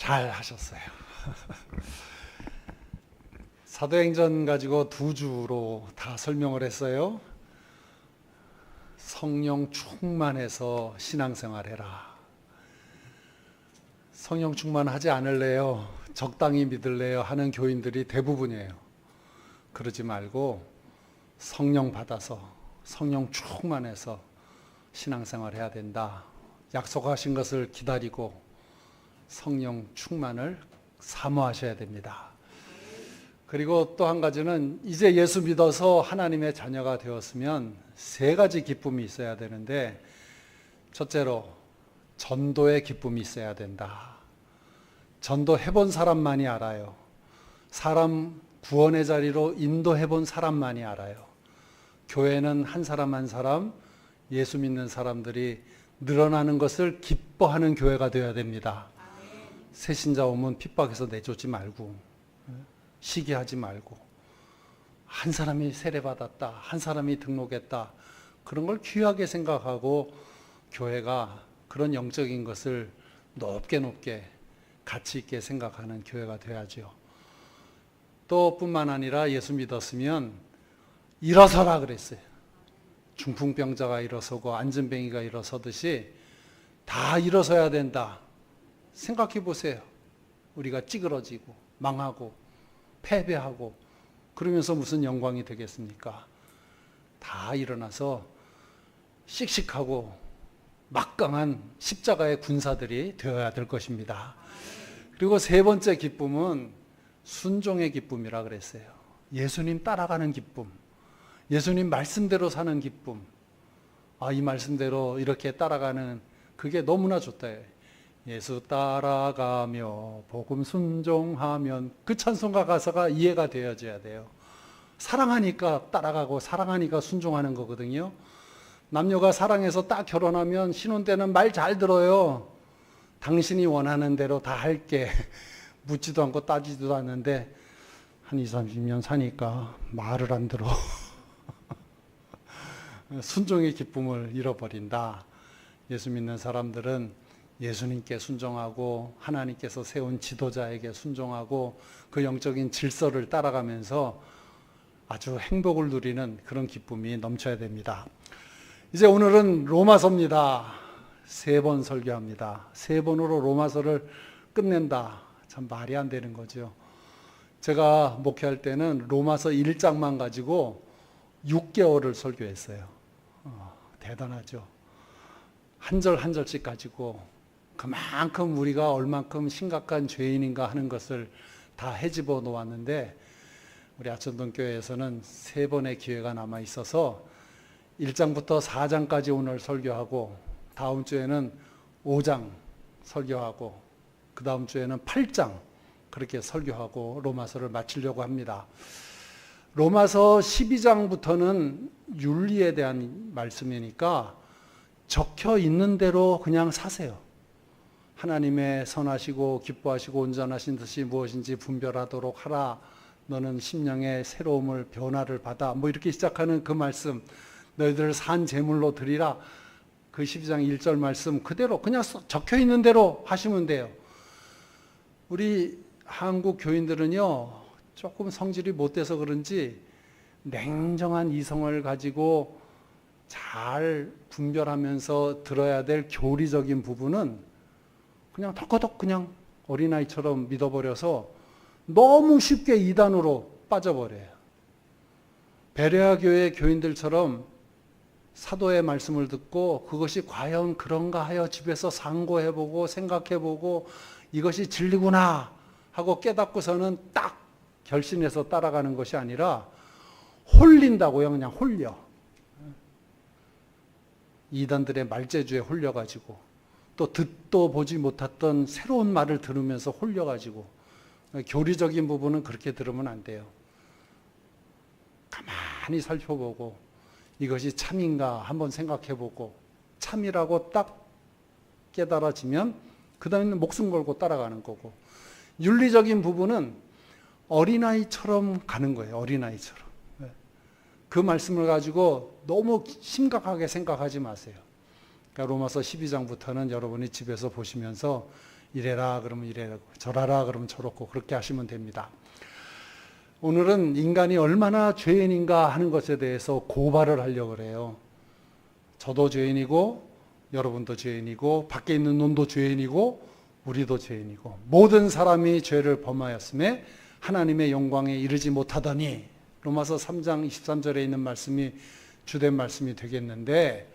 잘 하셨어요. 사도행전 가지고 두 주로 다 설명을 했어요. 성령 충만해서 신앙생활해라. 성령 충만하지 않을래요? 적당히 믿을래요? 하는 교인들이 대부분이에요. 그러지 말고 성령 받아서 성령 충만해서 신앙생활해야 된다. 약속하신 것을 기다리고 성령 충만을 사모하셔야 됩니다. 그리고 또 한 가지는 이제 예수 믿어서 하나님의 자녀가 되었으면 세 가지 기쁨이 있어야 되는데, 첫째로 전도의 기쁨이 있어야 된다. 전도 해본 사람만이 알아요. 사람 구원의 자리로 인도해본 사람만이 알아요. 교회는 한 사람 한 사람 예수 믿는 사람들이 늘어나는 것을 기뻐하는 교회가 되어야 됩니다. 새신자 오면 핍박해서 내쫓지 말고, 시기하지 말고, 한 사람이 세례받았다, 한 사람이 등록했다, 그런 걸 귀하게 생각하고 교회가 그런 영적인 것을 높게 높게 가치 있게 생각하는 교회가 되어야죠. 또 뿐만 아니라 예수 믿었으면 일어서라 그랬어요. 중풍병자가 일어서고 안전뱅이가 일어서듯이 다 일어서야 된다. 생각해 보세요. 우리가 찌그러지고 망하고 패배하고 그러면서 무슨 영광이 되겠습니까? 다 일어나서 씩씩하고 막강한 십자가의 군사들이 되어야 될 것입니다. 그리고 세 번째 기쁨은 순종의 기쁨이라 그랬어요. 예수님 따라가는 기쁨, 예수님 말씀대로 사는 기쁨. 이 말씀대로 이렇게 따라가는 그게 너무나 좋다. 예수 따라가며 복음 순종하면, 그 찬송가 가사가 이해가 되어져야 돼요. 사랑하니까 따라가고 사랑하니까 순종하는 거거든요. 남녀가 사랑해서 딱 결혼하면 신혼 때는 말 잘 들어요. 당신이 원하는 대로 다 할게. 묻지도 않고 따지지도 않는데 한 20, 30년 사니까 말을 안 들어. 순종의 기쁨을 잃어버린다. 예수 믿는 사람들은 예수님께 순종하고 하나님께서 세운 지도자에게 순종하고 그 영적인 질서를 따라가면서 아주 행복을 누리는 그런 기쁨이 넘쳐야 됩니다. 이제 오늘은 로마서입니다. 3번 설교합니다. 3번으로 로마서를 끝낸다. 참 말이 안 되는 거죠. 제가 목회할 때는 로마서 1장만 가지고 6개월을 설교했어요. 대단하죠. 한 절 한 절씩 가지고 그만큼 우리가 얼만큼 심각한 죄인인가 하는 것을 다 헤집어 놓았는데, 우리 아천동교회에서는 3번의 기회가 남아 있어서 1장부터 4장까지 오늘 설교하고, 다음 주에는 5장 설교하고, 그 다음 주에는 8장 그렇게 설교하고 로마서를 마치려고 합니다. 로마서 12장부터는 윤리에 대한 말씀이니까 적혀 있는 대로 그냥 사세요. 하나님의 선하시고 기뻐하시고 온전하신 뜻이 무엇인지 분별하도록 하라. 너는 심령의 새로움을 변화를 받아. 이렇게 시작하는 그 말씀, 너희들을 산 제물로 드리라. 그 12장 1절 말씀 그대로 그냥 적혀 있는 대로 하시면 돼요. 우리 한국 교인들은요, 조금 성질이 못돼서 그런지 냉정한 이성을 가지고 잘 분별하면서 들어야 될 교리적인 부분은 그냥 덕커덕 그냥 어린아이처럼 믿어버려서 너무 쉽게 이단으로 빠져버려요. 베레아 교회 교인들처럼 사도의 말씀을 듣고 그것이 과연 그런가 하여 집에서 상고해보고 생각해보고 이것이 진리구나 하고 깨닫고서는 딱 결심해서 따라가는 것이 아니라 홀린다고요. 그냥 홀려. 이단들의 말재주에 홀려가지고 또 듣도 보지 못했던 새로운 말을 들으면서 홀려가지고, 교리적인 부분은 그렇게 들으면 안 돼요. 가만히 살펴보고 이것이 참인가 한번 생각해보고 참이라고 딱 깨달아지면 그 다음에는 목숨 걸고 따라가는 거고, 윤리적인 부분은 어린아이처럼 가는 거예요. 어린아이처럼. 그 말씀을 가지고 너무 심각하게 생각하지 마세요. 그러니까 로마서 12장부터는 여러분이 집에서 보시면서 이래라 그러면 이래라고, 저라라 그러면 저렇고, 그렇게 하시면 됩니다. 오늘은 인간이 얼마나 죄인인가 하는 것에 대해서 고발을 하려고 그래요. 저도 죄인이고 여러분도 죄인이고 밖에 있는 놈도 죄인이고 우리도 죄인이고 모든 사람이 죄를 범하였음에 하나님의 영광에 이르지 못하더니, 로마서 3장 23절에 있는 말씀이 주된 말씀이 되겠는데,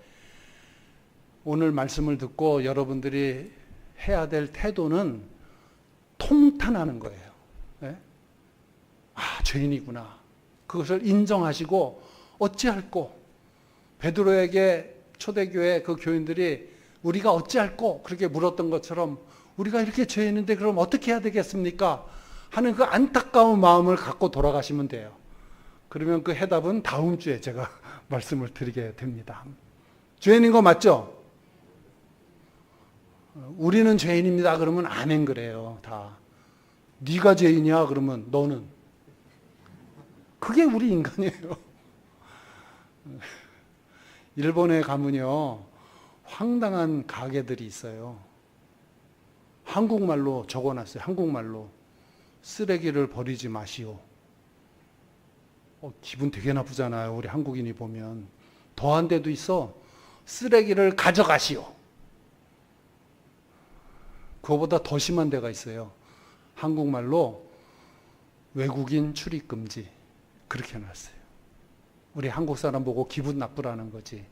오늘 말씀을 듣고 여러분들이 해야 될 태도는 통탄하는 거예요. 네? 죄인이구나. 그것을 인정하시고 어찌할꼬. 베드로에게 초대교회 그 교인들이 우리가 어찌할꼬 그렇게 물었던 것처럼 우리가 이렇게 죄인인데 그럼 어떻게 해야 되겠습니까? 하는 그 안타까운 마음을 갖고 돌아가시면 돼요. 그러면 그 해답은 다음 주에 제가 말씀을 드리게 됩니다. 죄인인 거 맞죠? 우리는 죄인입니다. 그러면 아멘 그래요. 다. 네가 죄인이야. 그러면 너는. 그게 우리 인간이에요. 일본에 가면요, 황당한 가게들이 있어요. 한국말로 적어놨어요. 한국말로. 쓰레기를 버리지 마시오. 기분 되게 나쁘잖아요. 우리 한국인이 보면. 더한 데도 있어. 쓰레기를 가져가시오. 그거보다 더 심한 데가 있어요. 한국말로 외국인 출입 금지. 그렇게 해놨어요. 우리 한국 사람 보고 기분 나쁘라는 거지.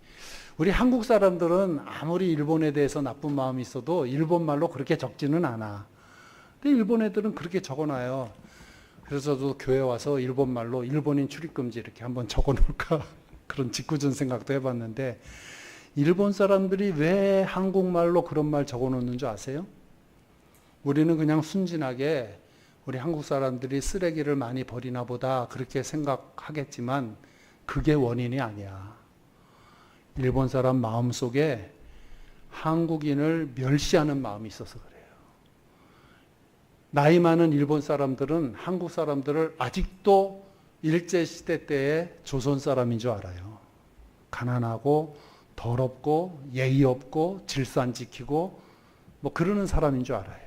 우리 한국 사람들은 아무리 일본에 대해서 나쁜 마음이 있어도 일본말로 그렇게 적지는 않아. 근데 일본 애들은 그렇게 적어놔요. 그래서 저도 교회 와서 일본말로 일본인 출입금지 이렇게 한번 적어놓을까 그런 짓궂은 생각도 해봤는데, 일본 사람들이 왜 한국말로 그런 말 적어놓는 줄 아세요? 우리는 그냥 순진하게 우리 한국 사람들이 쓰레기를 많이 버리나 보다 그렇게 생각하겠지만 그게 원인이 아니야. 일본 사람 마음속에 한국인을 멸시하는 마음이 있어서 그래요. 나이 많은 일본 사람들은 한국 사람들을 아직도 일제시대 때의 조선 사람인 줄 알아요. 가난하고 더럽고 예의 없고 질서 안 지키고 뭐 그러는 사람인 줄 알아요.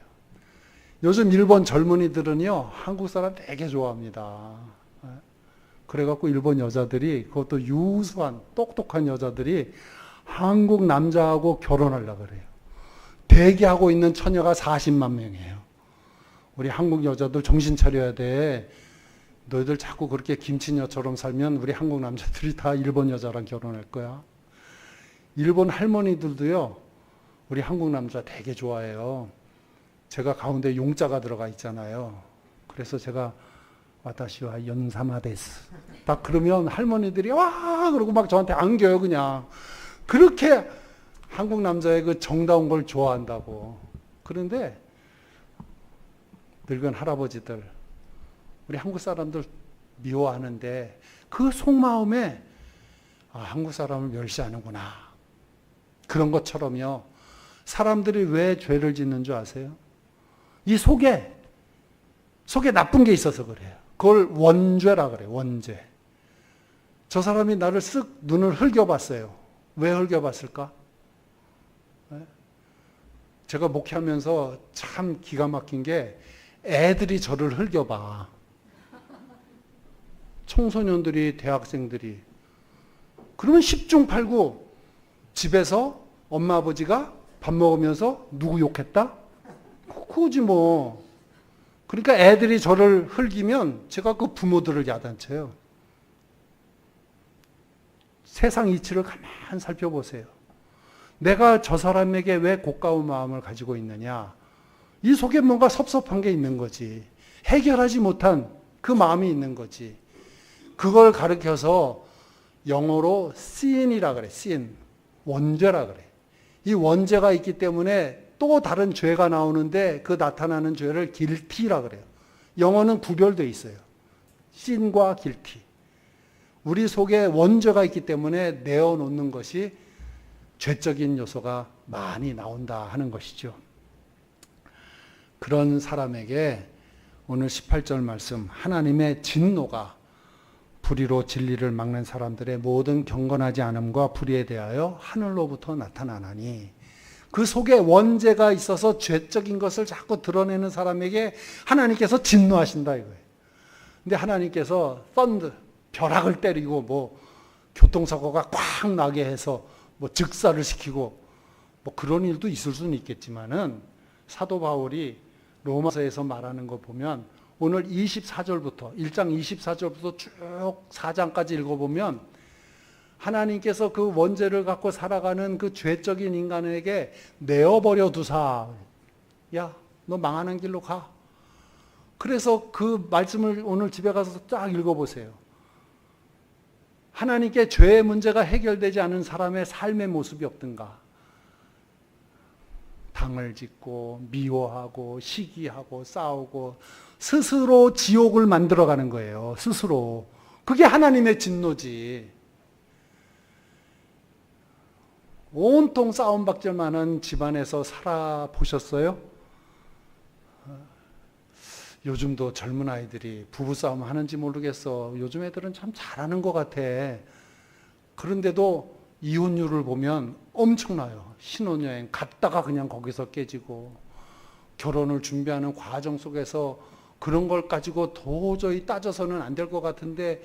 요즘 일본 젊은이들은요, 한국 사람 되게 좋아합니다. 그래갖고 일본 여자들이, 그것도 유수한 똑똑한 여자들이 한국 남자하고 결혼하려고 그래요. 대기하고 있는 처녀가 40만 명이에요. 우리 한국 여자들 정신 차려야 돼. 너희들 자꾸 그렇게 김치녀처럼 살면 우리 한국 남자들이 다 일본 여자랑 결혼할 거야. 일본 할머니들도요, 우리 한국 남자 되게 좋아해요. 제가 가운데 용자가 들어가 있잖아요. 그래서 제가 와타시와 연사마 데스. 딱 그러면 할머니들이 와 그러고 막 저한테 안겨요 그냥. 그렇게 한국 남자의 그 정다운 걸 좋아한다고. 그런데 늙은 할아버지들, 우리 한국 사람들 미워하는데 그 속마음에 한국 사람을 멸시하는구나. 그런 것처럼요. 사람들이 왜 죄를 짓는 줄 아세요? 이 속에 나쁜 게 있어서 그래요. 그걸 원죄라 그래요. 원죄. 저 사람이 나를 쓱 눈을 흘겨봤어요. 왜 흘겨봤을까? 제가 목회하면서 참 기가 막힌 게 애들이 저를 흘겨봐. 청소년들이, 대학생들이. 그러면 10중 8구 집에서 엄마 아버지가 밥 먹으면서 누구 욕했다? 그거지 뭐. 그러니까 애들이 저를 흘기면 제가 그 부모들을 야단쳐요. 세상 이치를 가만 살펴보세요. 내가 저 사람에게 왜 고가운 마음을 가지고 있느냐. 이 속에 뭔가 섭섭한 게 있는 거지. 해결하지 못한 그 마음이 있는 거지. 그걸 가르쳐서 영어로 sin이라 그래. sin. 원죄라 그래. 이 원죄가 있기 때문에 또 다른 죄가 나오는데 그 나타나는 죄를 guilty라 그래요. 영어는 구별되어 있어요. sin과 guilty. 우리 속에 원죄가 있기 때문에 내어놓는 것이 죄적인 요소가 많이 나온다 하는 것이죠. 그런 사람에게 오늘 18절 말씀, 하나님의 진노가 불의로 진리를 막는 사람들의 모든 경건하지 않음과 불의에 대하여 하늘로부터 나타나나니, 그 속에 원죄가 있어서 죄적인 것을 자꾸 드러내는 사람에게 하나님께서 진노하신다 이거예요. 근데 하나님께서 썬드, 벼락을 때리고 뭐 교통사고가 꽉 나게 해서 뭐 즉사를 시키고 뭐 그런 일도 있을 수는 있겠지만은 사도 바울이 로마서에서 말하는 거 보면 오늘 24절부터 1장 24절부터 쭉 4장까지 읽어보면 하나님께서 그 원죄를 갖고 살아가는 그 죄적인 인간에게 내어버려 두사. 야, 너 망하는 길로 가. 그래서 그 말씀을 오늘 집에 가서 쫙 읽어보세요. 하나님께 죄의 문제가 해결되지 않은 사람의 삶의 모습이 없던가. 당을 짓고 미워하고 시기하고 싸우고 스스로 지옥을 만들어가는 거예요. 스스로. 그게 하나님의 진노지. 온통 싸움박질 많은 집안에서 살아보셨어요? 요즘도 젊은 아이들이 부부싸움 하는지 모르겠어. 요즘 애들은 참 잘하는 것 같아. 그런데도 이혼율을 보면 엄청나요. 신혼여행 갔다가 그냥 거기서 깨지고 결혼을 준비하는 과정 속에서 그런 걸 가지고 도저히 따져서는 안 될 것 같은데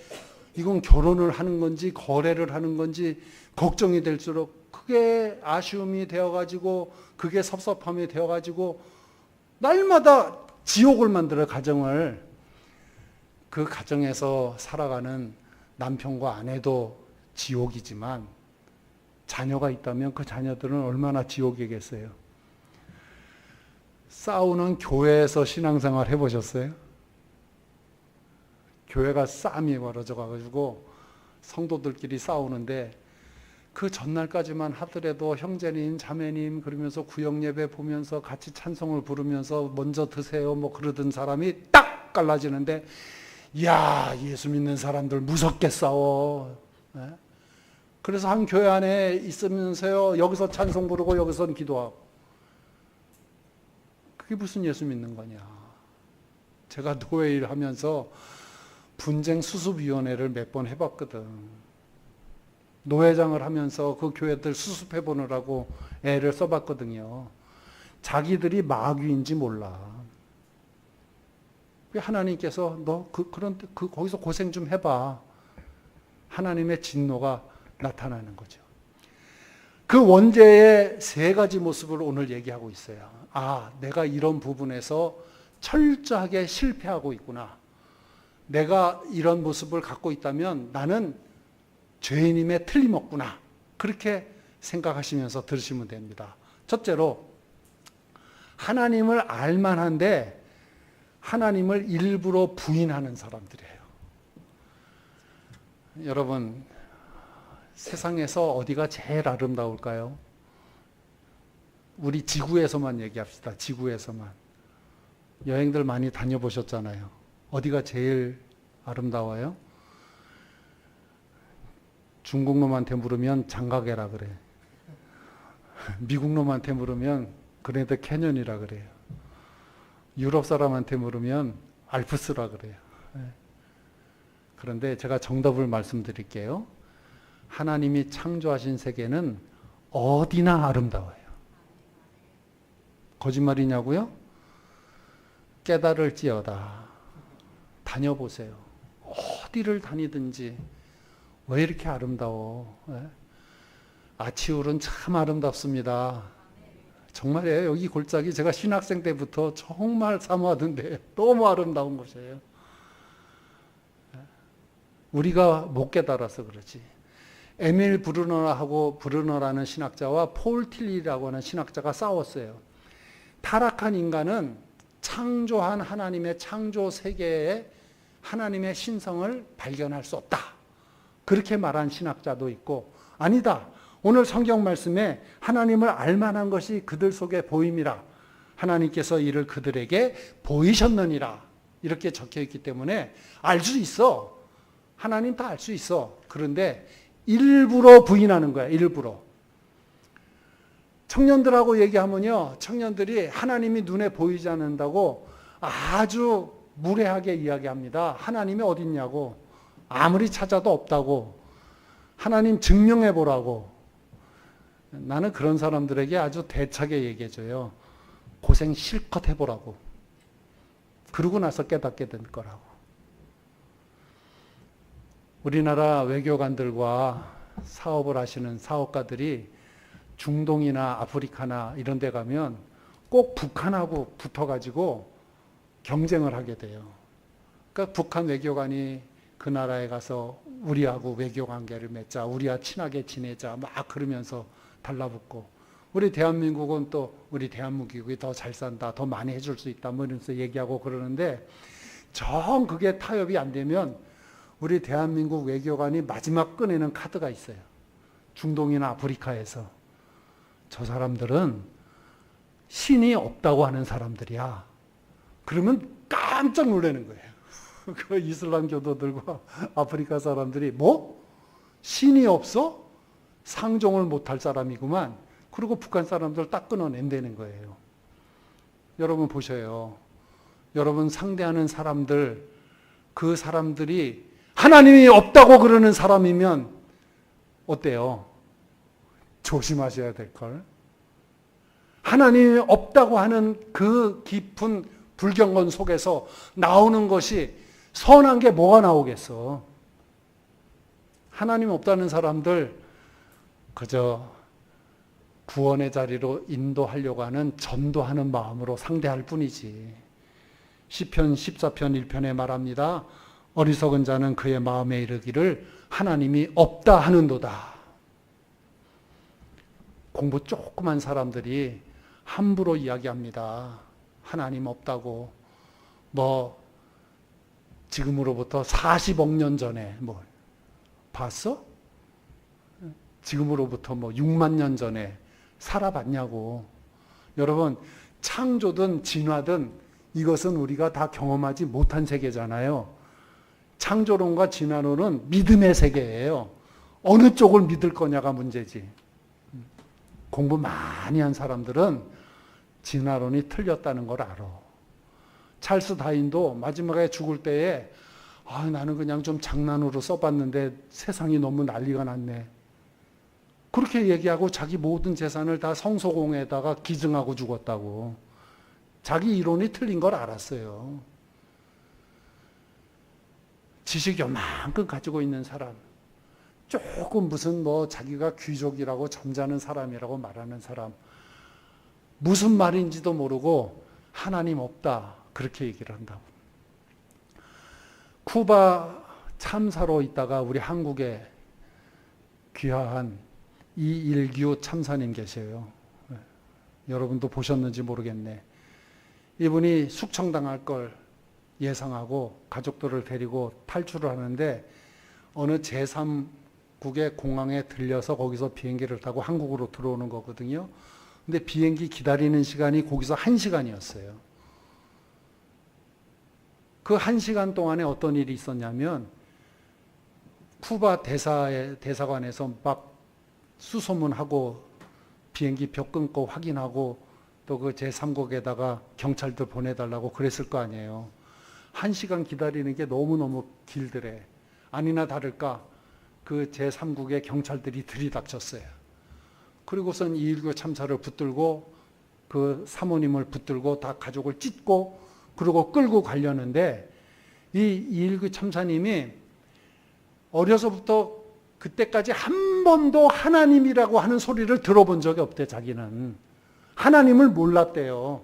이건 결혼을 하는 건지 거래를 하는 건지 걱정이 될수록 그게 아쉬움이 되어가지고 그게 섭섭함이 되어가지고 날마다 지옥을 만들어 가정을. 그 가정에서 살아가는 남편과 아내도 지옥이지만 자녀가 있다면 그 자녀들은 얼마나 지옥이겠어요. 싸우는 교회에서 신앙생활 해보셨어요? 교회가 싸움이 벌어져 가지고 성도들끼리 싸우는데 그 전날까지만 하더라도 형제님, 자매님 그러면서 구역예배 보면서 같이 찬송을 부르면서 먼저 드세요 뭐 그러던 사람이 딱 갈라지는데 야, 예수 믿는 사람들 무섭게 싸워. 네? 그래서 한 교회 안에 있으면서요 여기서 찬송 부르고 여기서는 기도하고. 그게 무슨 예수 믿는 거냐. 제가 노예 일 하면서 분쟁 수습위원회를 몇 번 해봤거든. 노회장을 하면서 그 교회들 수습해 보느라고 애를 써봤거든요. 자기들이 마귀인지 몰라. 하나님께서 너 거기서 고생 좀 해봐. 하나님의 진노가 나타나는 거죠. 그 원죄의 세 가지 모습을 오늘 얘기하고 있어요. 아, 내가 이런 부분에서 철저하게 실패하고 있구나. 내가 이런 모습을 갖고 있다면 나는 죄인임에 틀림없구나. 그렇게 생각하시면서 들으시면 됩니다. 첫째로 하나님을 알만한데 하나님을 일부러 부인하는 사람들이에요. 여러분, 세상에서 어디가 제일 아름다울까요? 우리 지구에서만 얘기합시다. 지구에서만. 여행들 많이 다녀보셨잖아요. 어디가 제일 아름다워요? 중국 놈한테 물으면 장가게라 그래. 미국 놈한테 물으면 그랜드 캐년이라 그래요. 유럽 사람한테 물으면 알프스라 그래요. 그런데 제가 정답을 말씀드릴게요. 하나님이 창조하신 세계는 어디나 아름다워요. 거짓말이냐고요? 깨달을지어다. 다녀보세요. 어디를 다니든지 왜 이렇게 아름다워? 아치울은 참 아름답습니다. 정말이에요. 여기 골짜기 제가 신학생 때부터 정말 사모하던데 너무 아름다운 곳이에요. 우리가 못 깨달아서 그렇지. 에밀 브루너라는 신학자와 폴 틸리라고 하는 신학자가 싸웠어요. 타락한 인간은 창조한 하나님의 창조 세계에 하나님의 신성을 발견할 수 없다. 그렇게 말한 신학자도 있고, 아니다. 오늘 성경 말씀에 하나님을 알만한 것이 그들 속에 보임이라. 하나님께서 이를 그들에게 보이셨느니라. 이렇게 적혀 있기 때문에 알 수 있어. 하나님 다 알 수 있어. 그런데 일부러 부인하는 거야. 일부러. 청년들하고 얘기하면요. 청년들이 하나님이 눈에 보이지 않는다고 아주 무례하게 이야기합니다. 하나님이 어딨냐고. 아무리 찾아도 없다고. 하나님 증명해 보라고. 나는 그런 사람들에게 아주 대차게 얘기해줘요. 고생 실컷 해보라고. 그러고 나서 깨닫게 될 거라고. 우리나라 외교관들과 사업을 하시는 사업가들이 중동이나 아프리카나 이런 데 가면 꼭 북한하고 붙어가지고 경쟁을 하게 돼요. 그러니까 북한 외교관이 그 나라에 가서 우리하고 외교 관계를 맺자, 우리와 친하게 지내자 막 그러면서 달라붙고, 우리 대한민국은 또 우리 대한민국이 더 잘 산다, 더 많이 해줄 수 있다 뭐 이러면서 얘기하고 그러는데, 정 그게 타협이 안 되면 우리 대한민국 외교관이 마지막 꺼내는 카드가 있어요. 중동이나 아프리카에서 저 사람들은 신이 없다고 하는 사람들이야. 그러면 깜짝 놀라는 거예요. 그 이슬람 교도들과 아프리카 사람들이 뭐? 신이 없어? 상종을 못할 사람이구만. 그리고 북한 사람들 딱 끊어낸다는 거예요. 여러분 보셔요. 여러분 상대하는 사람들, 그 사람들이 하나님이 없다고 그러는 사람이면 어때요? 조심하셔야 될걸. 하나님이 없다고 하는 그 깊은 불경건 속에서 나오는 것이 선한 게 뭐가 나오겠어. 하나님 없다는 사람들 그저 구원의 자리로 인도하려고 하는 전도하는 마음으로 상대할 뿐이지. 시편 14편 1편에 말합니다. 어리석은 자는 그의 마음에 이르기를 하나님이 없다 하는도다. 공부 조그만 사람들이 함부로 이야기합니다. 하나님 없다고. 뭐 지금으로부터 40억 년 전에 뭐 봤어? 지금으로부터 뭐 6만 년 전에 살아봤냐고. 여러분, 창조든 진화든 이것은 우리가 다 경험하지 못한 세계잖아요. 창조론과 진화론은 믿음의 세계예요. 어느 쪽을 믿을 거냐가 문제지. 공부 많이 한 사람들은 진화론이 틀렸다는 걸 알아. 찰스 다윈도 마지막에 죽을 때에 나는 그냥 좀 장난으로 써봤는데 세상이 너무 난리가 났네. 그렇게 얘기하고 자기 모든 재산을 다 성소공에다가 기증하고 죽었다고. 자기 이론이 틀린 걸 알았어요. 지식 요만큼 가지고 있는 사람, 조금 무슨 뭐 자기가 귀족이라고 점잖은 사람이라고 말하는 사람, 무슨 말인지도 모르고 하나님 없다 그렇게 얘기를 한다고. 쿠바 참사로 있다가 우리 한국에 귀화한 이일규 참사님 계세요. 여러분도 보셨는지 모르겠네. 이분이 숙청당할 걸 예상하고 가족들을 데리고 탈출을 하는데 어느 제3국의 공항에 들려서 거기서 비행기를 타고 한국으로 들어오는 거거든요. 근데 비행기 기다리는 시간이 거기서 1시간이었어요. 그 1시간 동안에 어떤 일이 있었냐면 쿠바 대사관에서 막 수소문하고 비행기 표 끊고 확인하고 또 그 제3국에다가 경찰들 보내달라고 그랬을 거 아니에요. 1시간 기다리는 게 너무너무 길더래. 아니나 다를까 그 제3국의 경찰들이 들이닥쳤어요. 그리고선 이일교 참사를 붙들고 그 사모님을 붙들고 다 가족을 찢고 그리고 끌고 가려는데 이 이일교 참사님이 어려서부터 그때까지 한 번도 하나님이라고 하는 소리를 들어본 적이 없대. 자기는 하나님을 몰랐대요.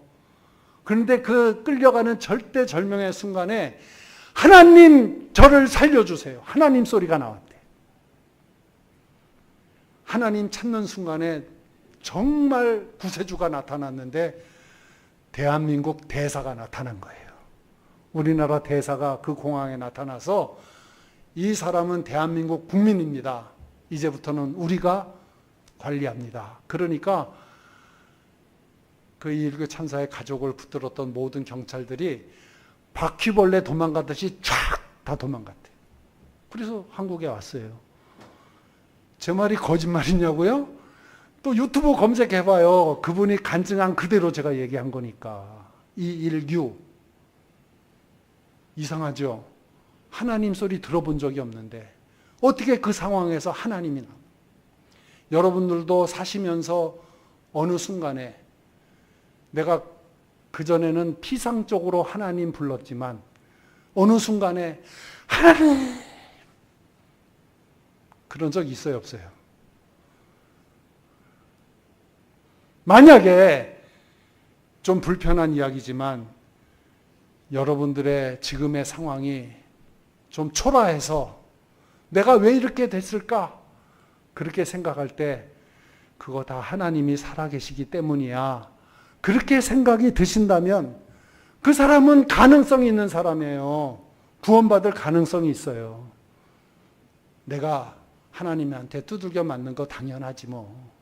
그런데 그 끌려가는 절대절명의 순간에 하나님 저를 살려주세요. 하나님 소리가 나왔대. 하나님 찾는 순간에 정말 구세주가 나타났는데 대한민국 대사가 나타난 거예요. 우리나라 대사가 그 공항에 나타나서 이 사람은 대한민국 국민입니다. 이제부터는 우리가 관리합니다. 그러니까 그 이일교 참사의 가족을 붙들었던 모든 경찰들이 바퀴벌레 도망가듯이 쫙 다 도망갔대. 그래서 한국에 왔어요. 제 말이 거짓말이냐고요? 또 유튜브 검색해봐요. 그분이 간증한 그대로 제가 얘기한 거니까. 이일규. 이상하죠? 하나님 소리 들어본 적이 없는데 어떻게 그 상황에서 하나님이 나? 여러분들도 사시면서 어느 순간에 내가 그전에는 피상적으로 하나님 불렀지만 어느 순간에 하나님 그런 적 있어요, 없어요? 만약에 좀 불편한 이야기지만 여러분들의 지금의 상황이 좀 초라해서 내가 왜 이렇게 됐을까? 그렇게 생각할 때 그거 다 하나님이 살아계시기 때문이야. 그렇게 생각이 드신다면 그 사람은 가능성이 있는 사람이에요. 구원받을 가능성이 있어요. 내가 하나님한테 두들겨 맞는 거 당연하지 뭐.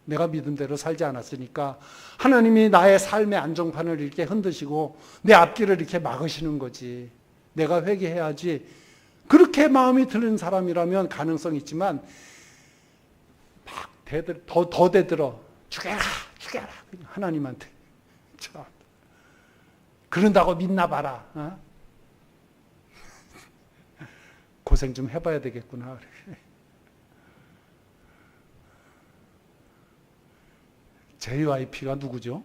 내가 믿음대로 살지 않았으니까 하나님이 나의 삶의 안정판을 이렇게 흔드시고 내 앞길을 이렇게 막으시는 거지. 내가 회개해야지. 그렇게 마음이 드는 사람이라면 가능성이 있지만 막 더 대들어. 죽여라. 하나님한테. 참. 그런다고 믿나 봐라. 어? 고생 좀 해봐야 되겠구나. JYP가 누구죠?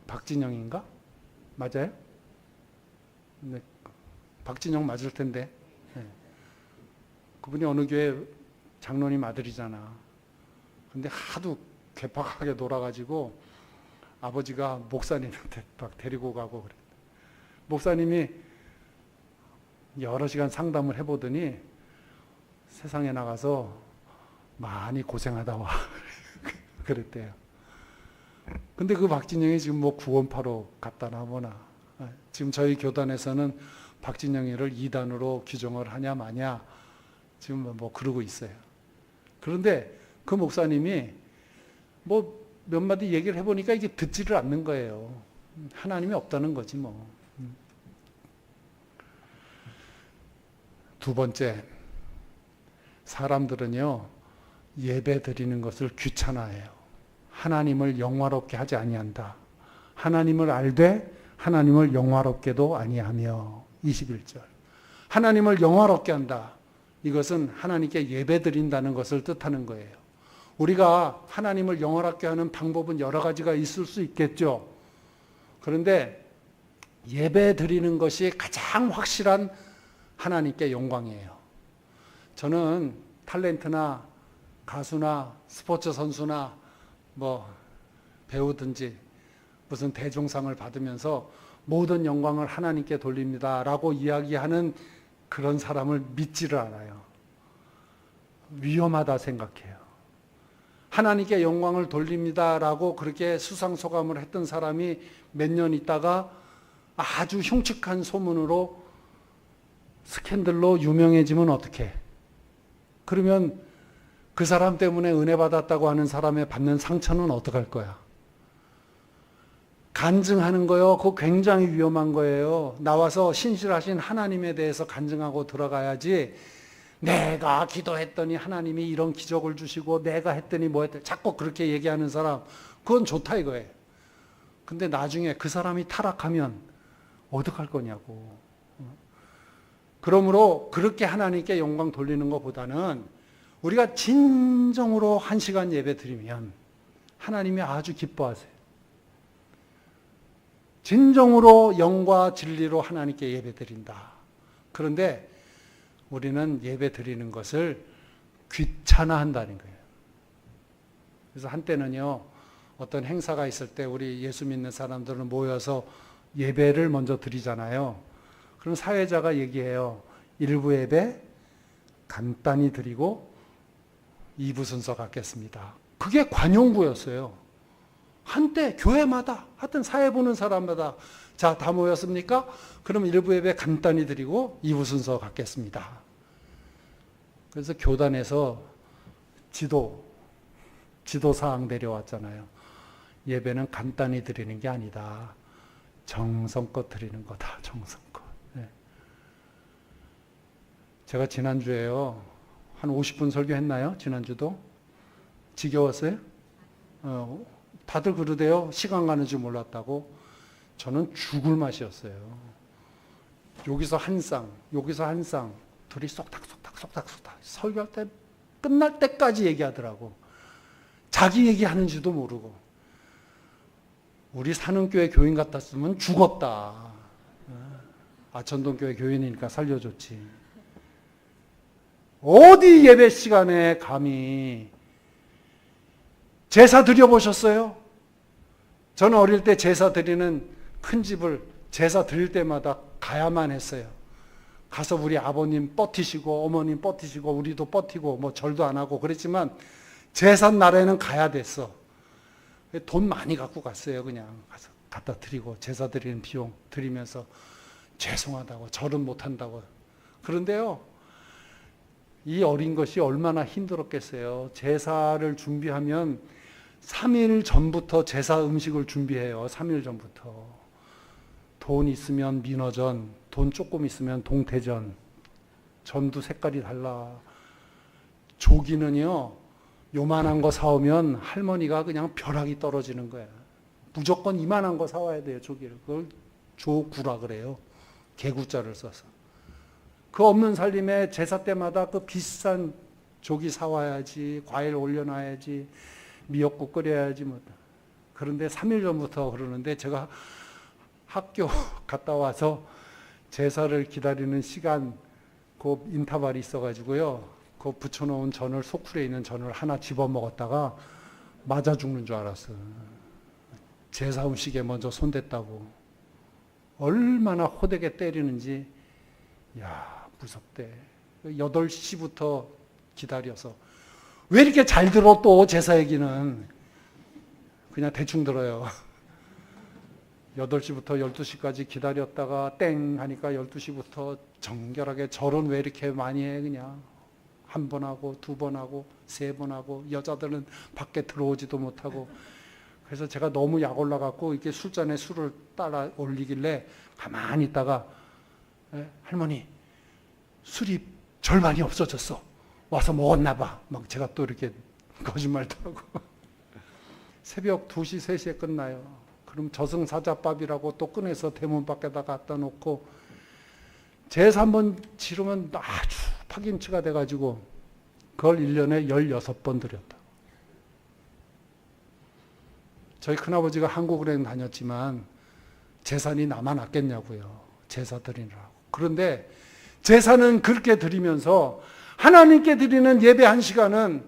박진영인가? 맞아요? 네, 박진영 맞을 텐데. 네. 그분이 어느 교회 장로님 아들이잖아. 근데 하도 괴팍하게 놀아가지고 아버지가 목사님한테 막 데리고 가고 그래. 목사님이 여러 시간 상담을 해보더니 세상에 나가서 많이 고생하다 와. 그랬대요. 근데 그 박진영이 지금 뭐 구원파로 갔다나 뭐나. 지금 저희 교단에서는 박진영이를 2단으로 규정을 하냐 마냐 지금 뭐 그러고 있어요. 그런데 그 목사님이 뭐 몇 마디 얘기를 해보니까 이게 듣지를 않는 거예요. 하나님이 없다는 거지 뭐. 두 번째, 사람들은요 예배 드리는 것을 귀찮아해요. 하나님을 영화롭게 하지 아니한다. 하나님을 알되 하나님을 영화롭게도 아니하며. 21절. 하나님을 영화롭게 한다. 이것은 하나님께 예배 드린다는 것을 뜻하는 거예요. 우리가 하나님을 영화롭게 하는 방법은 여러 가지가 있을 수 있겠죠. 그런데 예배 드리는 것이 가장 확실한 하나님께 영광이에요. 저는 탤런트나 가수나 스포츠 선수나 뭐 배우든지 무슨 대종상을 받으면서 모든 영광을 하나님께 돌립니다라고 이야기하는 그런 사람을 믿지를 않아요. 위험하다 생각해요. 하나님께 영광을 돌립니다라고 그렇게 수상소감을 했던 사람이 몇 년 있다가 아주 흉측한 소문으로 스캔들로 유명해지면 어떡해? 그러면 그 사람 때문에 은혜 받았다고 하는 사람의 받는 상처는 어떡할 거야? 간증하는 거요. 그거 굉장히 위험한 거예요. 나와서 신실하신 하나님에 대해서 간증하고 들어가야지. 내가 기도했더니 하나님이 이런 기적을 주시고 내가 했더니 뭐 했더니 자꾸 그렇게 얘기하는 사람 그건 좋다 이거예요. 근데 나중에 그 사람이 타락하면 어떡할 거냐고. 그러므로 그렇게 하나님께 영광 돌리는 것보다는 우리가 진정으로 1시간 예배 드리면 하나님이 아주 기뻐하세요. 진정으로 영과 진리로 하나님께 예배 드린다. 그런데 우리는 예배 드리는 것을 귀찮아한다는 거예요. 그래서 한때는요, 어떤 행사가 있을 때 우리 예수 믿는 사람들은 모여서 예배를 먼저 드리잖아요. 그럼 사회자가 얘기해요. 1부 예배 간단히 드리고 2부 순서 갖겠습니다. 그게 관용구였어요. 한때 교회마다 하여튼 사회 보는 사람마다 자, 다 모였습니까? 그럼 1부 예배 간단히 드리고 2부 순서 갖겠습니다. 그래서 교단에서 지도사항 내려왔잖아요. 예배는 간단히 드리는 게 아니다. 정성껏 드리는 거다. 정성껏. 네. 제가 지난주에요. 한 50분 설교했나요? 지난주도? 지겨웠어요? 다들 그러대요. 시간 가는 줄 몰랐다고. 저는 죽을 맛이었어요. 여기서 한 쌍, 여기서 한 쌍, 둘이 쏙닥 설교할 때 끝날 때까지 얘기하더라고. 자기 얘기하는지도 모르고. 우리 사는 교회 교인 같았으면 죽었다. 아천동 교회 교인이니까 살려줬지. 어디 예배 시간에 감히 제사 드려보셨어요? 저는 어릴 때 제사 드리는 큰 집을 제사 드릴 때마다 가야만 했어요. 가서 우리 아버님 버티시고 어머님 버티시고 우리도 버티고 뭐 절도 안 하고 그랬지만 제사 날에는 가야 됐어. 돈 많이 갖고 갔어요. 그냥 가서 갖다 드리고 제사 드리는 비용 드리면서 죄송하다고 절은 못한다고. 그런데요, 이 어린 것이 얼마나 힘들었겠어요. 제사를 준비하면 3일 전부터 제사 음식을 준비해요. 3일 전부터. 돈 있으면 민어전, 돈 조금 있으면 동태전, 전도 색깔이 달라. 조기는요, 요만한 거 사오면 할머니가 그냥 벼락이 떨어지는 거야. 무조건 이만한 거 사와야 돼요, 조기를. 그걸 조구라 그래요. 개구자를 써서. 그 없는 살림에 제사 때마다 그 비싼 조기 사와야지, 과일 올려놔야지, 미역국 끓여야지 뭐. 그런데 3일 전부터 그러는데 제가 학교 갔다 와서 제사를 기다리는 시간 그 인터벌이 있어가지고요. 그 붙여놓은 전을, 소쿠리에 있는 전을 하나 집어먹었다가 맞아 죽는 줄 알았어. 제사 음식에 먼저 손댔다고. 얼마나 호되게 때리는지. 야, 무섭대. 8시부터 기다려서. 왜 이렇게 잘 들어 또 제사 얘기는. 그냥 대충 들어요. 8시부터 12시까지 기다렸다가 땡 하니까 12시부터 정결하게 절은 왜 이렇게 많이 해 그냥. 한 번 하고 두 번 하고 세 번 하고 여자들은 밖에 들어오지도 못하고. 그래서 제가 너무 약 올라갖고 이렇게 술잔에 술을 따라 올리길래 가만히 있다가 할머니 술이 절반이 없어졌어. 와서 먹었나 봐. 막 제가 또 이렇게 거짓말도 하고. 새벽 2시, 3시에 끝나요. 그럼 저승사자밥이라고 또 꺼내서 대문 밖에다 갖다 놓고 제사 한번 치르면 아주 파김치가 돼가지고 그걸 1년에 16번 드렸다. 저희 큰아버지가 한국은행 다녔지만 재산이 남아났겠냐고요. 제사 드리느라고. 그런데 제사는 그렇게 드리면서 하나님께 드리는 예배 1시간은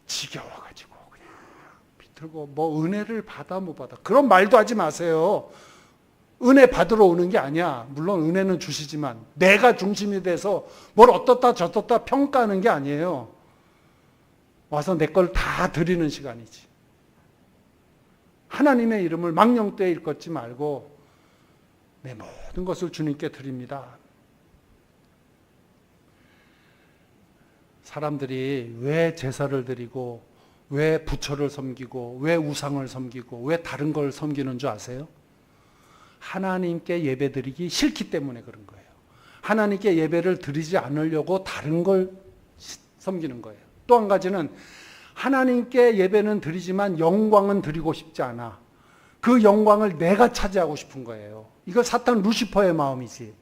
지겨워가지고 그냥 비틀고 뭐 은혜를 받아 못 받아. 그런 말도 하지 마세요. 은혜 받으러 오는 게 아니야. 물론 은혜는 주시지만 내가 중심이 돼서 뭘 어떻다 저떻다 평가하는 게 아니에요. 와서 내 걸 다 드리는 시간이지. 하나님의 이름을 망령되이 일컫지 말고 내 모든 것을 주님께 드립니다. 사람들이 왜 제사를 드리고 왜 부처를 섬기고 왜 우상을 섬기고 왜 다른 걸 섬기는 줄 아세요? 하나님께 예배드리기 싫기 때문에 그런 거예요. 하나님께 예배를 드리지 않으려고 다른 걸 섬기는 거예요. 또 한 가지는 하나님께 예배는 드리지만 영광은 드리고 싶지 않아. 그 영광을 내가 차지하고 싶은 거예요. 이거 사탄 루시퍼의 마음이지.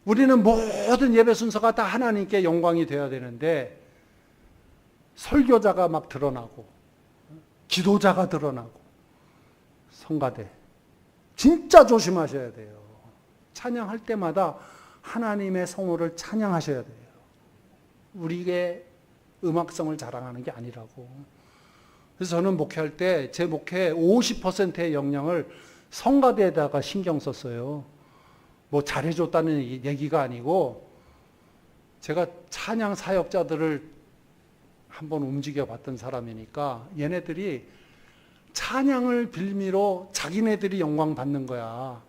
우리는 모든 예배 순서가 다 하나님께 영광이 되어야 되는데 설교자가 막 드러나고 기도자가 드러나고 성가대 진짜 조심하셔야 돼요. 찬양할 때마다 하나님의 성호를 찬양하셔야 돼요. 우리의 음악성을 자랑하는 게 아니라고. 그래서 저는 목회할 때 제 목회 50%의 역량을 성가대에다가 신경 썼어요. 뭐 잘해줬다는 얘기가 아니고 제가 찬양 사역자들을 한번 움직여 봤던 사람이니까 얘네들이 찬양을 빌미로 자기네들이 영광 받는 거야.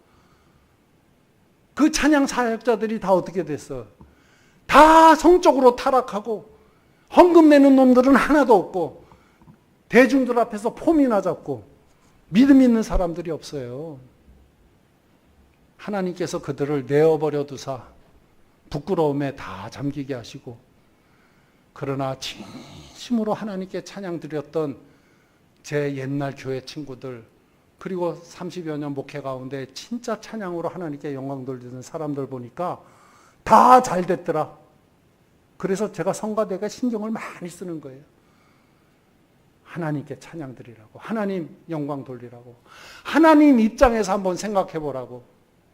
그 찬양 사역자들이 다 어떻게 됐어? 다 성적으로 타락하고 헌금 내는 놈들은 하나도 없고 대중들 앞에서 폼이나 잡고 믿음 있는 사람들이 없어요. 하나님께서 그들을 내어버려 두사 부끄러움에 다 잠기게 하시고 그러나 진심으로 하나님께 찬양 드렸던 제 옛날 교회 친구들 그리고 30여 년 목회 가운데 진짜 찬양으로 하나님께 영광 돌리는 사람들 보니까 다 잘 됐더라. 그래서 제가 성가대가 신경을 많이 쓰는 거예요. 하나님께 찬양 드리라고, 하나님 영광 돌리라고, 하나님 입장에서 한번 생각해 보라고.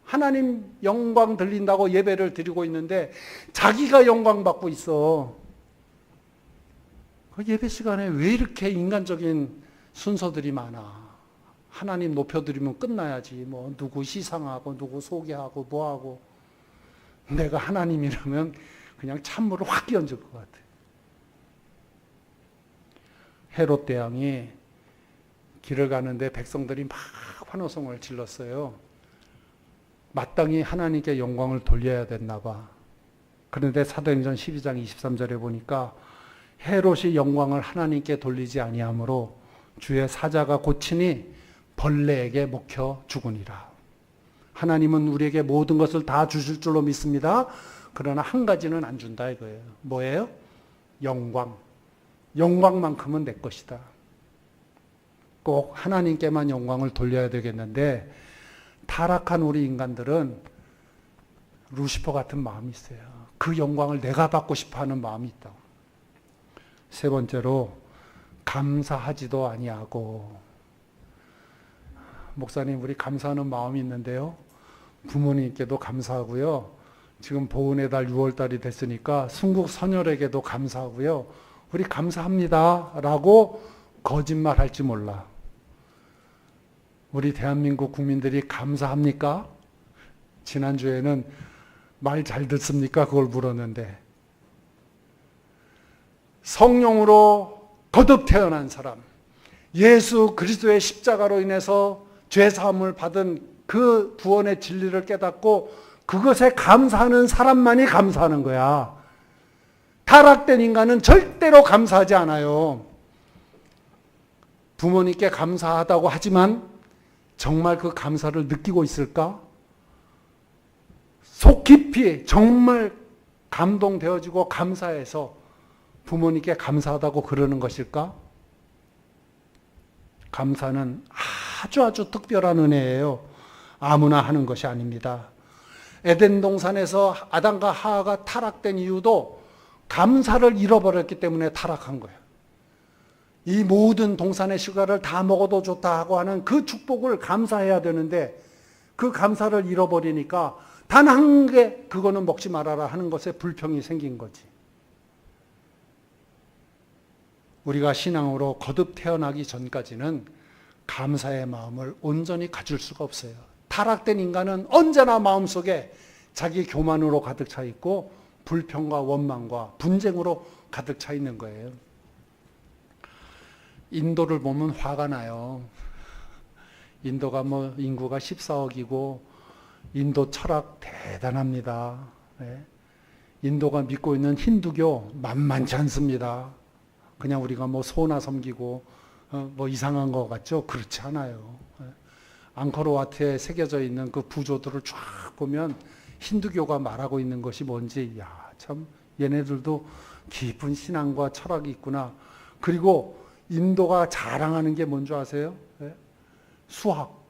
하나님 영광 들린다고 예배를 드리고 있는데 자기가 영광 받고 있어. 그 예배 시간에 왜 이렇게 인간적인 순서들이 많아? 하나님 높여드리면 끝나야지. 뭐 누구 시상하고 누구 소개하고 뭐하고. 내가 하나님이라면 그냥 찬물을 확 끼얹을 것 같아. 헤롯 대왕이 길을 가는데 백성들이 막 환호성을 질렀어요. 마땅히 하나님께 영광을 돌려야 됐나 봐. 그런데 사도행전 12장 23절에 보니까 헤롯이 영광을 하나님께 돌리지 아니하므로 주의 사자가 고치니 벌레에게 먹혀 죽으니라. 하나님은 우리에게 모든 것을 다 주실 줄로 믿습니다. 그러나 한 가지는 안 준다 이거예요. 뭐예요? 영광. 영광만큼은 내 것이다. 꼭 하나님께만 영광을 돌려야 되겠는데 타락한 우리 인간들은 루시퍼 같은 마음이 있어요. 그 영광을 내가 받고 싶어하는 마음이 있다고. 세 번째로 감사하지도 아니하고. 목사님, 우리 감사하는 마음이 있는데요. 부모님께도 감사하고요. 지금 보은의 달 6월달이 됐으니까 순국 선열에게도 감사하고요. 우리 감사합니다 라고 거짓말 할지 몰라. 우리 대한민국 국민들이 감사합니까? 지난주에는 말 잘 듣습니까? 그걸 물었는데, 성령으로 거듭 태어난 사람, 예수 그리스도의 십자가로 인해서 죄사함을 받은 그 구원의 진리를 깨닫고 그것에 감사하는 사람만이 감사하는 거야. 타락된 인간은 절대로 감사하지 않아요. 부모님께 감사하다고 하지만 정말 그 감사를 느끼고 있을까? 속 깊이 정말 감동되어지고 감사해서 부모님께 감사하다고 그러는 것일까? 감사는 아주 특별한 은혜예요. 아무나 하는 것이 아닙니다. 에덴 동산에서 아담과 하와가 타락된 이유도 감사를 잃어버렸기 때문에 타락한 거예요. 이 모든 동산의 실과를 다 먹어도 좋다 하고 하는 그 축복을 감사해야 되는데 그 감사를 잃어버리니까 단 한 개 그거는 먹지 말아라 하는 것에 불평이 생긴 거지. 우리가 신앙으로 거듭 태어나기 전까지는 감사의 마음을 온전히 가질 수가 없어요. 타락된 인간은 언제나 마음속에 자기 교만으로 가득 차 있고 불평과 원망과 분쟁으로 가득 차 있는 거예요. 인도를 보면 화가 나요. 인도가 인구가 14억이고 인도 철학 대단합니다. 네. 인도가 믿고 있는 힌두교 만만치 않습니다. 그냥 우리가 소나 섬기고 이상한 것 같죠? 그렇지 않아요. 앙코르와트에 새겨져 있는 그 부조들을 쫙 보면 힌두교가 말하고 있는 것이 뭔지, 참 얘네들도 깊은 신앙과 철학이 있구나. 그리고 인도가 자랑하는 게 뭔지 아세요? 수학.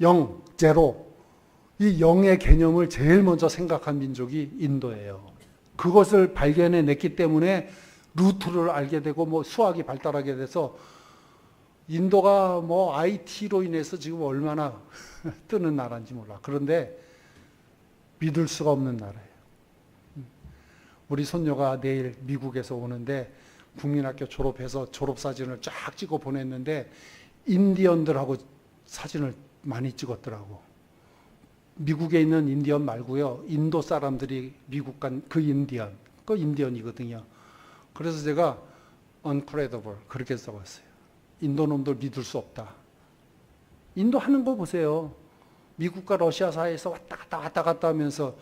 영, 제로. 이 영의 개념을 제일 먼저 생각한 민족이 인도예요. 그것을 발견해냈기 때문에 루트를 알게 되고 수학이 발달하게 돼서 인도가 IT로 인해서 지금 얼마나 뜨는 나라인지 몰라. 그런데 믿을 수가 없는 나라예요. 우리 손녀가 내일 미국에서 오는데 국민학교 졸업해서 졸업사진을 쫙 찍어 보냈는데 인디언들하고 사진을 많이 찍었더라고. 미국에 있는 인디언 말고요. 인도 사람들이 미국 간 그 인디언이거든요. 그래서 제가 uncredible 그렇게 써봤어요. 인도 놈들 믿을 수 없다. 인도 하는 거 보세요. 미국과 러시아 사이에서 왔다 갔다 하면서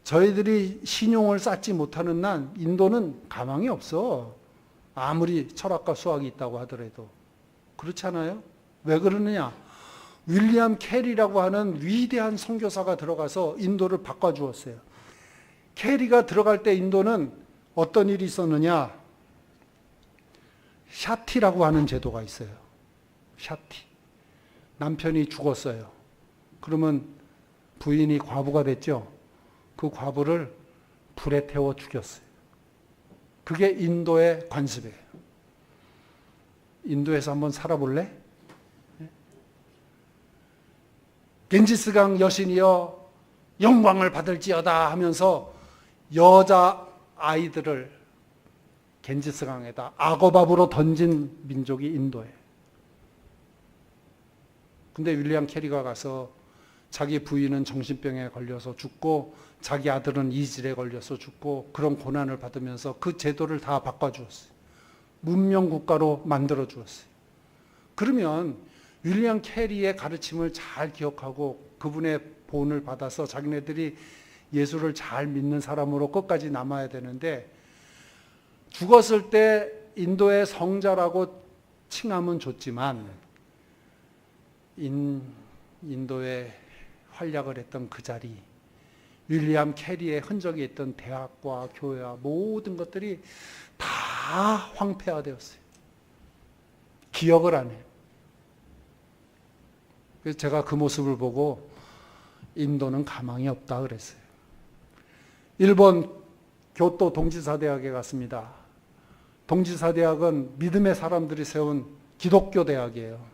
저희들이 신용을 쌓지 못하는 난 인도는 가망이 없어. 아무리 철학과 수학이 있다고 하더라도. 그렇지 않아요? 왜 그러느냐? 윌리엄 캐리라고 하는 위대한 선교사가 들어가서 인도를 바꿔주었어요. 캐리가 들어갈 때 인도는 어떤 일이 있었느냐? 샤티라고 하는 제도가 있어요. 샤티. 남편이 죽었어요. 그러면 부인이 과부가 됐죠. 그 과부를 불에 태워 죽였어요. 그게 인도의 관습이에요. 인도에서 한번 살아볼래? 겐지스강 여신이여 영광을 받을지어다 하면서 여자 아이들을 겐지스강에다 악어밥으로 던진 민족이 인도예요. 근데 윌리엄 캐리가 가서 자기 부인은 정신병에 걸려서 죽고 자기 아들은 이질에 걸려서 죽고 그런 고난을 받으면서 그 제도를 다 바꿔주었어요. 문명국가로 만들어주었어요. 그러면 윌리엄 캐리의 가르침을 잘 기억하고 그분의 본을 받아서 자기네들이 예수를 잘 믿는 사람으로 끝까지 남아야 되는데, 죽었을 때 인도의 성자라고 칭함은 좋지만 인도에 활약을 했던 그 자리, 윌리엄 캐리의 흔적이 있던 대학과 교회와 모든 것들이 다 황폐화되었어요. 기억을 안 해요. 그래서 제가 그 모습을 보고 인도는 가망이 없다 그랬어요. 일본 교토 동지사대학에 갔습니다. 동지사대학은 믿음의 사람들이 세운 기독교 대학이에요.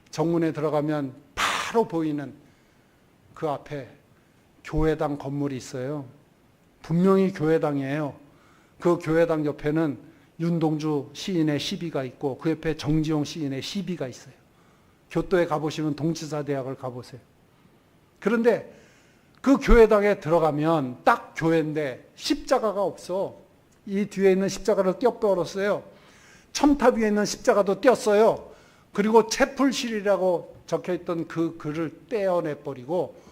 정문에 들어가면 바로 보이는 그 앞에 교회당 건물이 있어요. 분명히 교회당이에요. 그 교회당 옆에는 윤동주 시인의 시비가 있고 그 옆에 정지용 시인의 시비가 있어요. 교토에 가보시면 동지사대학을 가보세요. 그런데 그 교회당에 들어가면 딱 교회인데 십자가가 없어. 이 뒤에 있는 십자가를 떼어버렸어요. 첨탑 위에 있는 십자가도 떼었어요. 그리고 채플실이라고 적혀있던 그 글을 떼어내버리고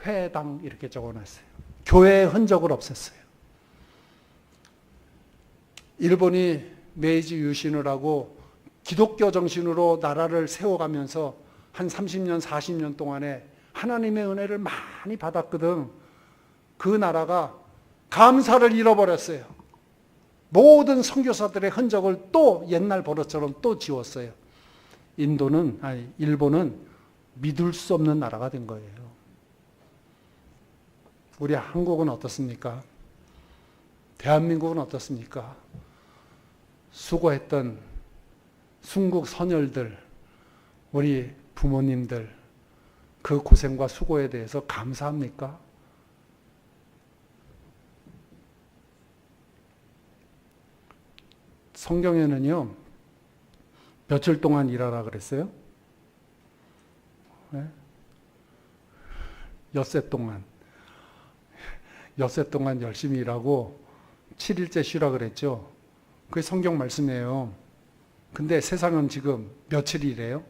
회당 이렇게 적어놨어요. 교회의 흔적을 없앴어요. 일본이 메이지 유신을 하고 기독교 정신으로 나라를 세워가면서 한 30년, 40년 동안에 하나님의 은혜를 많이 받았거든. 그 나라가 감사를 잃어버렸어요. 모든 선교사들의 흔적을 또 옛날 버릇처럼 또 지웠어요. 일본은 믿을 수 없는 나라가 된 거예요. 우리 한국은 어떻습니까? 대한민국은 어떻습니까? 수고했던 순국 선열들, 우리 부모님들, 그 고생과 수고에 대해서 감사합니까? 성경에는요, 며칠 동안 일하라 그랬어요? 네? 엿새 동안 열심히 일하고 7일째 쉬라 그랬죠? 그게 성경 말씀이에요. 근데 세상은 지금 며칠이래요?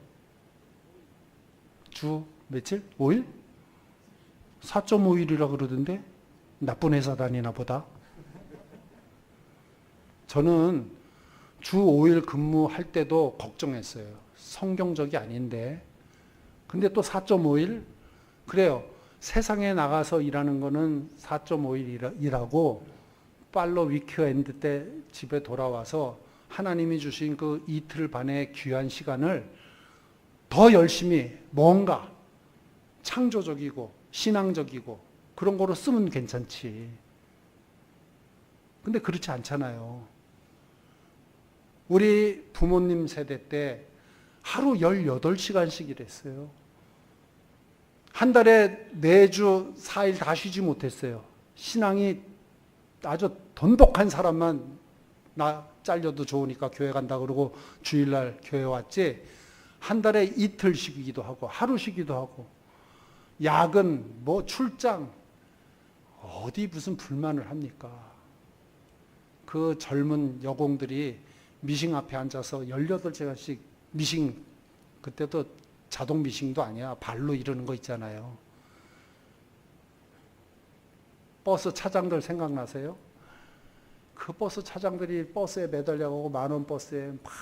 주 며칠? 5일? 4.5일이라 그러던데? 나쁜 회사 다니나 보다. 저는 주 5일 근무할 때도 걱정했어요. 성경적이 아닌데. 근데 또 4.5일? 그래요. 세상에 나가서 일하는 거는 4.5일 일하고 팔로 위크엔드 때 집에 돌아와서 하나님이 주신 그 이틀 반의 귀한 시간을 더 열심히 뭔가 창조적이고 신앙적이고 그런 거로 쓰면 괜찮지. 근데 그렇지 않잖아요. 우리 부모님 세대 때 하루 18시간씩 일했어요. 한 달에 4주 4일 다 쉬지 못했어요. 신앙이 아주 돈독한 사람만 나 잘려도 좋으니까 교회 간다 그러고 주일날 교회 왔지, 한 달에 이틀 쉬기도 하고 하루 쉬기도 하고 야근 뭐 출장 어디 무슨 불만을 합니까? 그 젊은 여공들이 미싱 앞에 앉아서 18시간씩 미싱, 그때도 자동 미싱도 아니야. 발로 이러는 거 있잖아요. 버스 차장들 생각나세요? 그 버스 차장들이 버스에 매달려가고 만원 버스에 막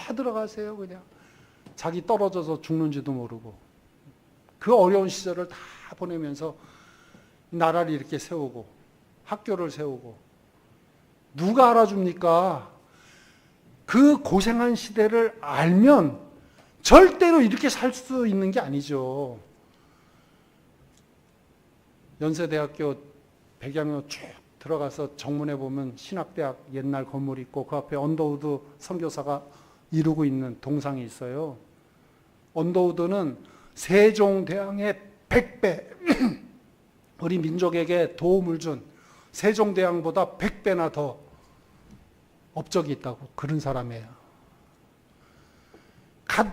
들어가세요 그냥. 자기 떨어져서 죽는지도 모르고. 그 어려운 시절을 다 보내면서 나라를 이렇게 세우고 학교를 세우고. 누가 알아줍니까? 그 고생한 시대를 알면 절대로 이렇게 살 수 있는 게 아니죠. 연세대학교 백양로 쭉 들어가서 정문에 보면 신학대학 옛날 건물이 있고 그 앞에 언더우드 선교사가 이루고 있는 동상이 있어요. 언더우드는 세종대왕의 100배 우리 민족에게 도움을 준 세종대왕보다 100배나 더 업적이 있다고 그런 사람이에요. 갓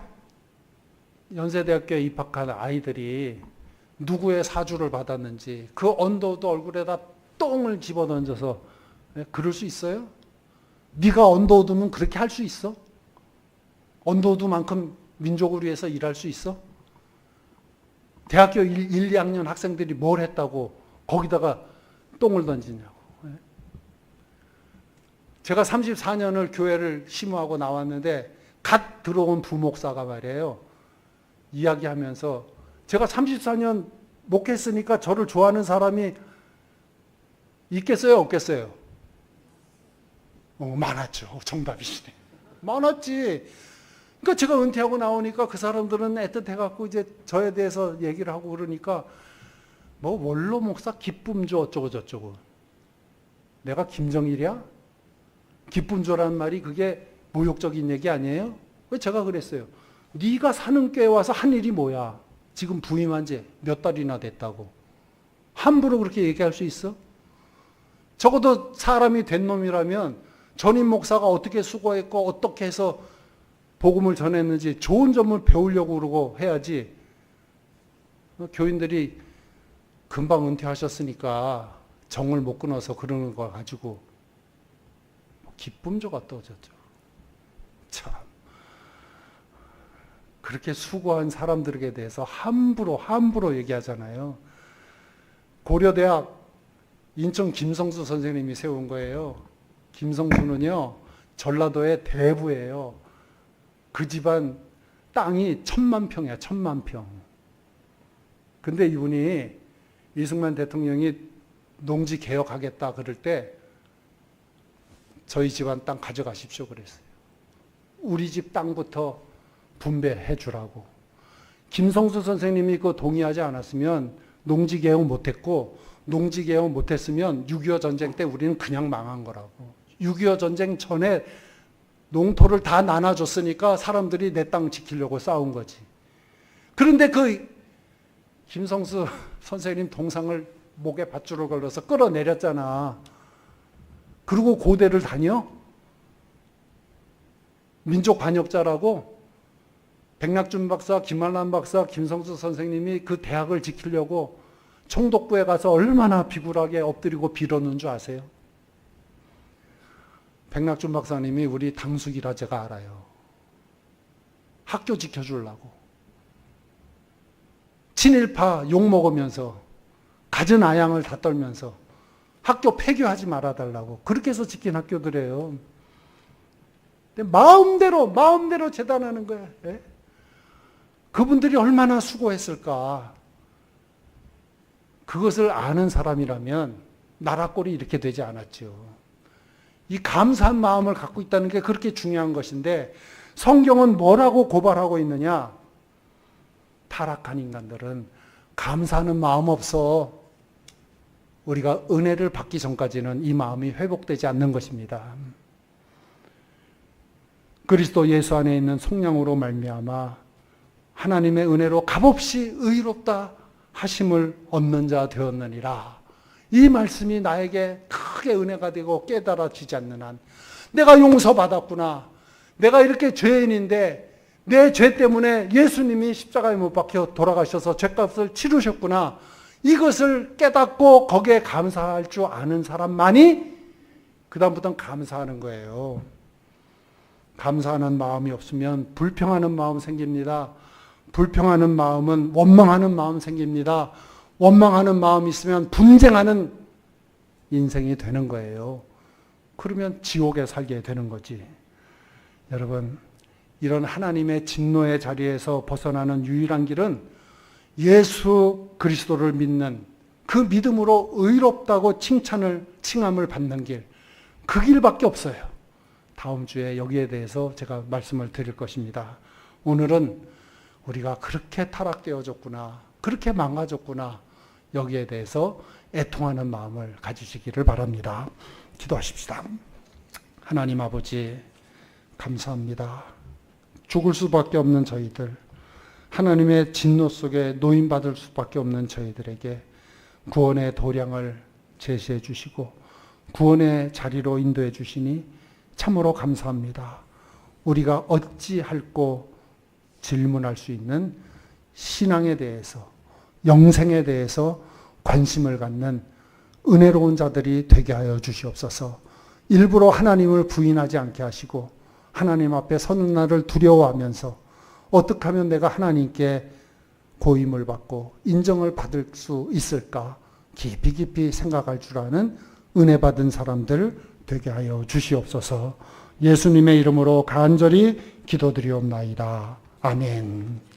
연세대학교에 입학한 아이들이 누구의 사주를 받았는지 그 언더우드 얼굴에다 똥을 집어던져서 그럴 수 있어요? 네가 언더우드면 그렇게 할 수 있어? 언더우드만큼 민족을 위해서 일할 수 있어? 대학교 1, 2학년 학생들이 뭘 했다고 거기다가 똥을 던지냐고. 제가 34년을 교회를 심호하고 나왔는데 갓 들어온 부목사가 말이에요. 이야기하면서 제가 34년 목회했으니까 저를 좋아하는 사람이 있겠어요? 없겠어요? 많았죠. 정답이시네. 많았지. 그러니까 제가 은퇴하고 나오니까 그 사람들은 애틋해갖고 이제 저에 대해서 얘기를 하고 그러니까 뭐 원로 목사 기쁨조 어쩌고 저쩌고. 내가 김정일이야? 기쁨조라는 말이 그게 모욕적인 얘기 아니에요? 왜 제가 그랬어요? 네가 사는 교회 와서 한 일이 뭐야? 지금 부임한 지 몇 달이나 됐다고. 함부로 그렇게 얘기할 수 있어? 적어도 사람이 된 놈이라면 전임 목사가 어떻게 수고했고 어떻게 해서 복음을 전했는지 좋은 점을 배우려고 그러고 해야지. 교인들이 금방 은퇴하셨으니까 정을 못 끊어서 그러는 거 가지고 기쁨조가 떠졌죠. 참. 그렇게 수고한 사람들에게 대해서 함부로 얘기하잖아요. 고려대학 인천 김성수 선생님이 세운 거예요. 김성수는요, 전라도의 대부예요. 그 집안 땅이 1000만 평이야, 1000만 평. 근데 이분이 이승만 대통령이 농지 개혁하겠다 그럴 때 저희 집안 땅 가져가십시오 그랬어요. 우리 집 땅부터 분배해 주라고. 김성수 선생님이 그거 동의하지 않았으면 농지 개혁 못했고, 농지 개혁 못했으면 6.25 전쟁 때 우리는 그냥 망한 거라고. 6.25 전쟁 전에 농토를 다 나눠줬으니까 사람들이 내 땅 지키려고 싸운 거지. 그런데 그 김성수 선생님 동상을 목에 밧줄을 걸어서 끌어내렸잖아. 그리고 고대를 다녀? 민족 반역자라고? 백낙준 박사, 김한란 박사, 김성수 선생님이 그 대학을 지키려고 총독부에 가서 얼마나 비굴하게 엎드리고 빌었는 줄 아세요? 백낙준 박사님이 우리 당숙이라 제가 알아요. 학교 지켜주려고. 친일파 욕먹으면서 갖은 아양을 다 떨면서 학교 폐교하지 말아달라고 그렇게 해서 지킨 학교들이에요. 근데 마음대로 재단하는 거예요. 예? 그분들이 얼마나 수고했을까. 그것을 아는 사람이라면 나라 꼴이 이렇게 되지 않았죠. 이 감사한 마음을 갖고 있다는 게 그렇게 중요한 것인데 성경은 뭐라고 고발하고 있느냐? 타락한 인간들은 감사하는 마음 없어. 우리가 은혜를 받기 전까지는 이 마음이 회복되지 않는 것입니다. 그리스도 예수 안에 있는 속량으로 말미암아 하나님의 은혜로 값없이 의롭다 하심을 얻는 자 되었느니라. 이 말씀이 나에게 크게 은혜가 되고 깨달아지지 않는 한 내가 용서받았구나. 내가 이렇게 죄인인데 내 죄 때문에 예수님이 십자가에 못 박혀 돌아가셔서 죄값을 치르셨구나. 이것을 깨닫고 거기에 감사할 줄 아는 사람만이 그 다음부터는 감사하는 거예요. 감사하는 마음이 없으면 불평하는 마음 생깁니다. 불평하는 마음은 원망하는 마음 생깁니다. 원망하는 마음이 있으면 분쟁하는 인생이 되는 거예요. 그러면 지옥에 살게 되는 거지. 여러분, 이런 하나님의 진노의 자리에서 벗어나는 유일한 길은 예수 그리스도를 믿는 그 믿음으로 의롭다고 칭함을 받는 길, 그 길밖에 없어요. 다음 주에 여기에 대해서 제가 말씀을 드릴 것입니다. 오늘은 우리가 그렇게 타락되어졌구나, 그렇게 망가졌구나, 여기에 대해서 애통하는 마음을 가지시기를 바랍니다. 기도하십시다. 하나님 아버지, 감사합니다. 죽을 수밖에 없는 저희들, 하나님의 진노 속에 노인받을 수밖에 없는 저희들에게 구원의 도량을 제시해 주시고 구원의 자리로 인도해 주시니 참으로 감사합니다. 우리가 어찌할꼬 질문할 수 있는 신앙에 대해서, 영생에 대해서 관심을 갖는 은혜로운 자들이 되게 하여 주시옵소서. 일부러 하나님을 부인하지 않게 하시고 하나님 앞에 서는 날을 두려워하면서 어떻게 하면 내가 하나님께 고임을 받고 인정을 받을 수 있을까 깊이 깊이 생각할 줄 아는 은혜 받은 사람들 되게 하여 주시옵소서. 예수님의 이름으로 간절히 기도드리옵나이다. 아멘.